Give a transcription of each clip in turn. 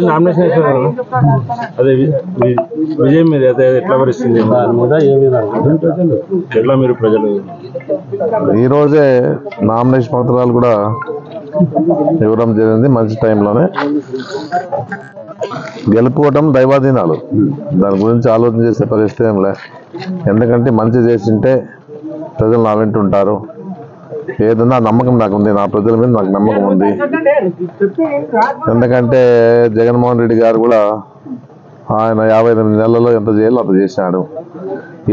Nomination అదే విజయం మీద ఎట్లా పరిస్థితి ఎట్లా మీరు ప్రజలు ఈరోజే నామినేషన్ పత్రాలు కూడా ఇవ్వడం జరిగింది. మంచి టైంలోనే గెలుపుకోవటం దైవాధీనాలు, దాని గురించి ఆలోచన చేసే పరిస్థితి ఏం లే. ఎందుకంటే మంచి చేసింటే ప్రజలు నా వెంట ఉంటారు. ఏదన్నా నమ్మకం నాకుంది, నా ప్రజల మీద నాకు నమ్మకం ఉంది. ఎందుకంటే జగన్మోహన్ రెడ్డి గారు కూడా ఆయన 58 నెలల్లో ఎంత చేయాలో అంత చేశాడు.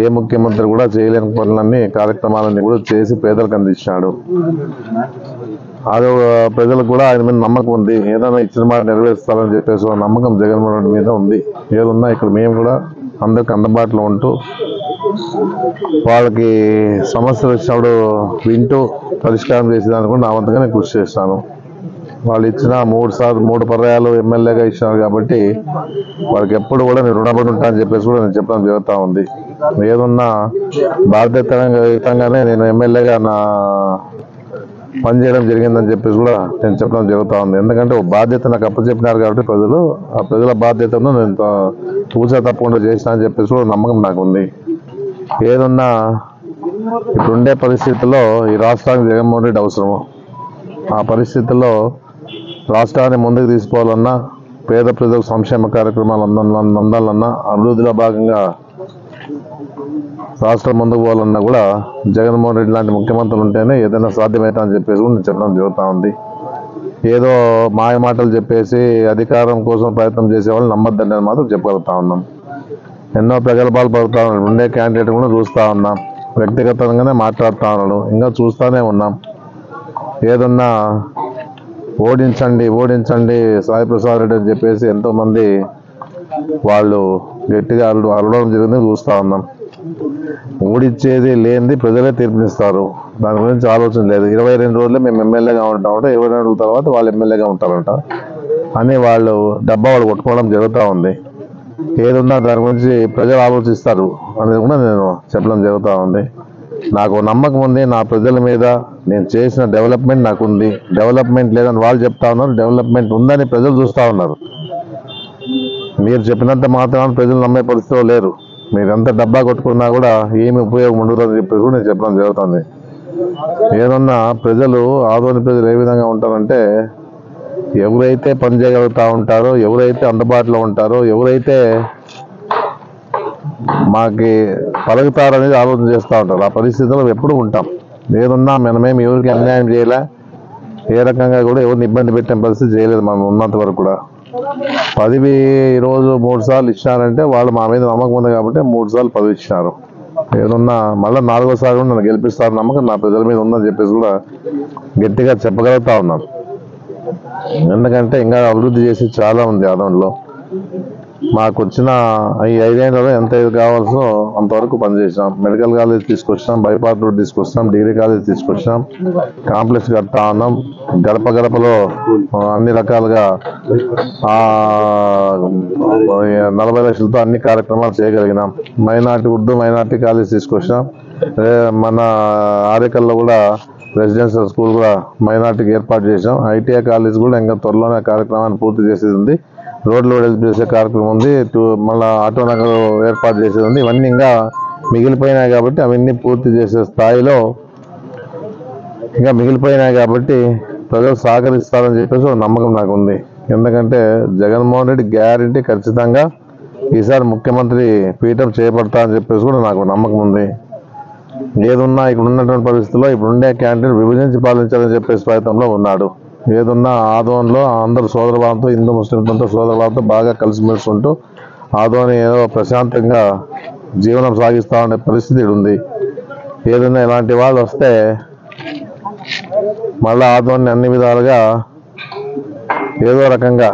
ఏ ముఖ్యమంత్రి కూడా చేయలేని పనులన్నీ కార్యక్రమాలన్నీ కూడా చేసి పేదలకు అందించాడు. అది ప్రజలకు కూడా ఆయన మీద నమ్మకం ఉంది. ఏదైనా ఇచ్చిన మాట నెరవేరుస్తారని చెప్పేసి నమ్మకం జగన్మోహన్ రెడ్డి మీద ఉంది. ఏదున్నా ఇక్కడ మేము కూడా అందరికి అందుబాటులో ఉంటూ వాళ్ళకి సమస్యలు వచ్చినప్పుడు వింటూ పరిష్కారం చేసేదానికి కూడా నా వంతుగా నేను కృషి చేస్తాను. వాళ్ళు ఇచ్చిన 3 పర్యాయాలు ఎమ్మెల్యేగా ఇచ్చినారు కాబట్టి వాళ్ళకి ఎప్పుడు కూడా నేను రుణపడి ఉంటానని చెప్పేసి కూడా నేను చెప్పడం జరుగుతూ ఉంది. ఏదున్నా బాధ్యతగానే నేను ఎమ్మెల్యేగా నా పనిచేయడం జరిగిందని చెప్పేసి కూడా నేను చెప్పడం జరుగుతూ ఉంది. ఎందుకంటే ఒక బాధ్యత నాకు అప్పచెప్పినారు కాబట్టి ప్రజలు, ఆ ప్రజల బాధ్యతను నేను తూచా తప్పకుండా చేసినా అని చెప్పేసి కూడా నమ్మకం నాకు ఉంది. ఏదున్నా ఇప్పుడుండే పరిస్థితుల్లో ఈ రాష్ట్రానికి జగన్మోహన్ రెడ్డి అవసరము. ఆ పరిస్థితుల్లో రాష్ట్రాన్ని ముందుకు తీసుకోవాలన్నా, పేద ప్రజల సంక్షేమ కార్యక్రమాలు అందాలన్నా, అభివృద్ధిలో భాగంగా రాష్ట్రం ముందుకు పోవాలన్నా కూడా జగన్మోహన్ రెడ్డి లాంటి ముఖ్యమంత్రులు ఉంటేనే ఏదైనా సాధ్యమవుతా అని చెప్పేసి కూడా నేను చెప్పడం జరుగుతూ ఉంది. ఏదో మాయ మాటలు చెప్పేసి అధికారం కోసం ప్రయత్నం చేసే వాళ్ళు నమ్మద్దని మాత్రం చెప్పగలుగుతా ఉన్నాం. ఎన్నో ప్రగల్భాలు పడుతూ ఉన్నాడు. ఉండే క్యాండిడేట్ కూడా చూస్తూ ఉన్నాం. వ్యక్తిగతంగానే మాట్లాడుతూ ఉన్నాడు. ఇంకా చూస్తూనే ఉన్నాం. ఏదన్నా ఓడించండి ఓడించండి సాయి ప్రసాద్ రెడ్డి అని చెప్పేసి ఎంతోమంది వాళ్ళు గట్టిగా అరవడం జరిగింది, చూస్తూ ఉన్నాం. ఓడించేది లేనిది ప్రజలే తీర్పునిస్తారు. దాని గురించి ఆలోచన లేదు. 22 రోజులే మేము ఎమ్మెల్యేగా ఉంటామంట, 22 రోజుల తర్వాత వాళ్ళు ఎమ్మెల్యేగా ఉంటారంట అని వాళ్ళు డబ్బా వాళ్ళు కొట్టుకోవడం జరుగుతూ ఉంది. ఏదున్నా దాని గురించి ప్రజలు ఆలోచిస్తారు అనేది కూడా నేను చెప్పడం జరుగుతూ ఉంది. నాకు నమ్మకం ఉంది నా ప్రజల మీద. నేను చేసిన డెవలప్మెంట్ నాకు ఉంది. డెవలప్మెంట్ లేదని వాళ్ళు చెప్తా ఉన్నారు, డెవలప్మెంట్ ఉందని ప్రజలు చూస్తూ ఉన్నారు. మీరు చెప్పినంత మాత్రాన ప్రజలు నమ్మే పరిస్థితిలో లేరు. మీరంతా డబ్బా కొట్టుకున్నా కూడా ఏమి ఉపయోగం ఉండదు అని చెప్పేసి కూడా నేను చెప్పడం జరుగుతుంది. ఏదన్నా ప్రజలు, ఆదోని ప్రజలు ఏ విధంగా ఉంటారంటే, ఎవరైతే పని చేయగలుగుతూ ఉంటారో, ఎవరైతే అందుబాటులో ఉంటారో, ఎవరైతే మాకి పలుకుతారనేది ఆలోచన చేస్తూ ఉంటారు. ఆ పరిస్థితుల్లో ఎప్పుడు ఉంటాం. ఏదున్నా మనమేమి ఎవరికి అన్యాయం చేయలే, ఏ రకంగా కూడా ఎవరిని ఇబ్బంది పెట్టిన పరిస్థితి చేయలేదు. మనం ఉన్నంత వరకు కూడా పదవి ఈరోజు 3 సార్లు ఇచ్చినారంటే వాళ్ళు మా మీద నమ్మకం ఉంది కాబట్టి 3 సార్లు పదవి ఇచ్చినారు. ఏదన్నా మళ్ళీ 4వ సారి కూడా నన్ను గెలిపిస్తారు నమ్మకం నా ప్రజల మీద ఉందని చెప్పేసి కూడా గట్టిగా చెప్పగలుగుతా ఉన్నాను. ఎందుకంటే ఇంకా అభివృద్ధి చేసి చాలా ఉంది ఆదంలో. మాకు వచ్చిన ఈ 5 ఏళ్లలో ఎంత కావాల్సో అంతవరకు పనిచేసినాం. మెడికల్ కాలేజ్ తీసుకొచ్చినాం, బైపాస్ రోడ్ తీసుకొచ్చినాం, డిగ్రీ కాలేజ్ తీసుకొచ్చినాం, కాంప్లెక్స్ కడతా ఉన్నాం. గడప గడపలో అన్ని రకాలుగా 40 లక్షలతో అన్ని కార్యక్రమాలు చేయగలిగినాం. ఉర్దూ మైనార్టీ కాలేజ్ తీసుకొచ్చినాం. మన ఆరేకల్లో కూడా రెసిడెన్షియల్ స్కూల్ కూడా మైనార్టీకి ఏర్పాటు చేసాం. ఐటీఐ కాలేజ్ కూడా ఇంకా త్వరలోనే కార్యక్రమాన్ని పూర్తి చేసేది ఉంది. రోడ్లు హెల్ప్ చేసే కార్యక్రమం ఉంది. మళ్ళీ ఆటో నగర్ ఏర్పాటు చేసేది ఉంది. ఇవన్నీ ఇంకా మిగిలిపోయినాయి కాబట్టి అవన్నీ పూర్తి చేసే స్థాయిలో ఇంకా మిగిలిపోయినాయి కాబట్టి ప్రజలు సహకరిస్తారని చెప్పేసి ఒక నమ్మకం నాకు ఉంది. ఎందుకంటే జగన్మోహన్ రెడ్డి గ్యారెంటీ ఖచ్చితంగా ఈసారి ముఖ్యమంత్రి పీఠం చేపడతా అని చెప్పేసి కూడా నాకు నమ్మకం ఉంది. ఏదున్నా ఇక్కడ ఉన్నటువంటి పరిస్థితుల్లో ఇప్పుడుండే క్యాండిడేట్ విభజించి పాలించాలని చెప్పేసి ప్రయత్నంలో ఉన్నాడు. ఏదున్నా ఆదోన్లో అందరూ సోదరభావంతో, హిందూ ముస్లింలతో సోదరభావంతో బాగా కలిసిమెలిసి ఉంటూ ఆదోని ఏదో ప్రశాంతంగా జీవనం సాగిస్తూ ఉండే పరిస్థితి ఉంది. ఏదైనా ఇలాంటి వాళ్ళు వస్తే మళ్ళీ ఆదోని అన్ని విధాలుగా ఏదో రకంగా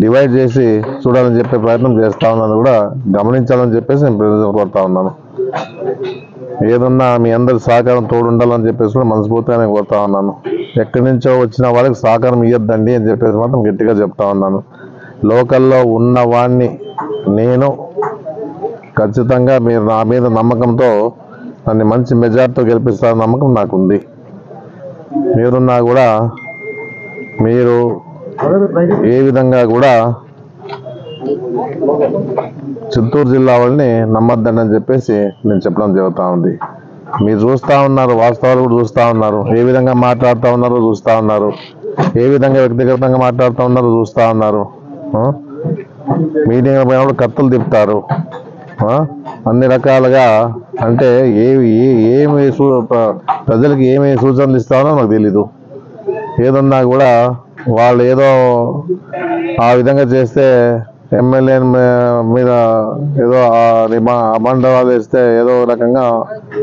డివైడ్ చేసి చూడాలని చెప్పే ప్రయత్నం చేస్తా ఉన్నాను కూడా గమనించాలని చెప్పేసి నేను ప్రజలు కోరుతా ఉన్నాను. ఏదన్నా మీ అందరి సహకారం తోడుండాలని చెప్పేసి కూడా మనస్ఫూర్తిగా నేను కోరుతా ఉన్నాను. ఎక్కడి నుంచో వచ్చిన వాళ్ళకి సహకారం ఇవ్వద్దండి అని చెప్పేసి మాత్రం గట్టిగా చెప్తా ఉన్నాను. లోకల్లో ఉన్నవాడిని నేను ఖచ్చితంగా మీరు నా మీద నమ్మకంతో నన్ను మంచి మెజార్టీతో గెలిపిస్తారన్న నమ్మకం నాకుంది. మీరున్నా కూడా మీరు ఏ విధంగా కూడా చిత్తూరు జిల్లా వాళ్ళని నమ్మద్దండి అని చెప్పేసి నేను చెప్పడం జరుగుతూ ఉంది. మీరు చూస్తూ ఉన్నారు, వాస్తవాలు కూడా చూస్తూ ఉన్నారు, ఏ విధంగా మాట్లాడుతూ ఉన్నారో చూస్తూ ఉన్నారు, ఏ విధంగా వ్యక్తిగతంగా మాట్లాడుతూ ఉన్నారో చూస్తూ ఉన్నారు. మీటింగ్ పోయినప్పుడు కత్తులు తిప్పుతారు, అన్ని రకాలుగా. అంటే ఏమి ప్రజలకు ఏమి సూచనలు ఇస్తారో నాకు తెలీదు. ఏదన్నా కూడా వాళ్ళు ఏదో ఆ విధంగా చేస్తే ఎమ్మెల్యే మీద ఏదో అమండవాలు వేస్తే ఏదో రకంగా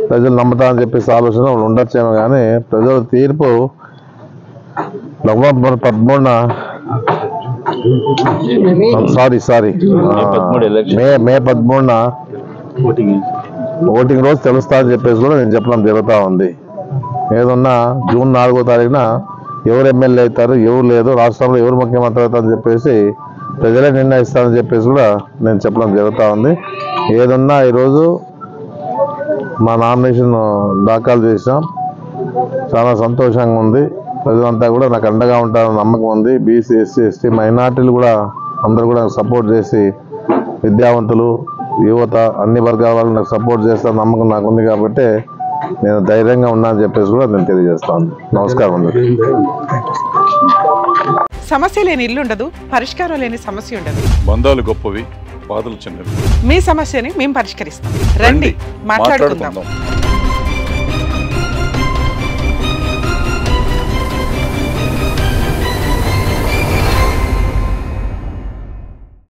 ప్రజలు నమ్ముతారని చెప్పేసి ఆలోచన వాళ్ళు ఉండొచ్చేమో, కానీ ప్రజల తీర్పు నవంబర్ 13న మే 13న ఓటింగ్ రోజు తెలుస్తా అని చెప్పేసి కూడా నేను చెప్పడం జరుగుతూ ఉంది. ఏదన్నా జూన్ 4వ తారీఖున ఎవరు ఎమ్మెల్యే అవుతారు, ఎవరు లేదు, రాష్ట్రంలో ఎవరు ముఖ్యమంత్రి అవుతారని చెప్పేసి ప్రజలే నిర్ణయిస్తారని చెప్పేసి కూడా నేను చెప్పడం జరుగుతూ ఉంది. ఏదన్నా ఈరోజు మా నామినేషన్ దాఖలు చేసాం, చాలా సంతోషంగా ఉంది. ప్రజలంతా కూడా నాకు అండగా ఉంటారని నమ్మకం ఉంది. బీసీ, ఎస్సీ, ఎస్టీ, మైనార్టీలు కూడా అందరూ కూడా సపోర్ట్ చేసి, విద్యావంతులు, యువత, అన్ని వర్గాల వాళ్ళు నాకు సపోర్ట్ చేస్తారని నమ్మకం నాకు ఉంది. కాబట్టి నేను ధైర్యంగా ఉన్నా అని చెప్పేసి కూడా నేను తెలియజేస్తాను. నమస్కారం అండి. సమస్య లేని ఇల్లు ఉండదు, పరిష్కారం లేని సమస్య ఉండదు. బంధాలు గొప్పవి, బాధలు చిన్నవి. మీ సమస్యని మేము పరిష్కరిస్తాం. రండి, మాట్లాడుకుందాం.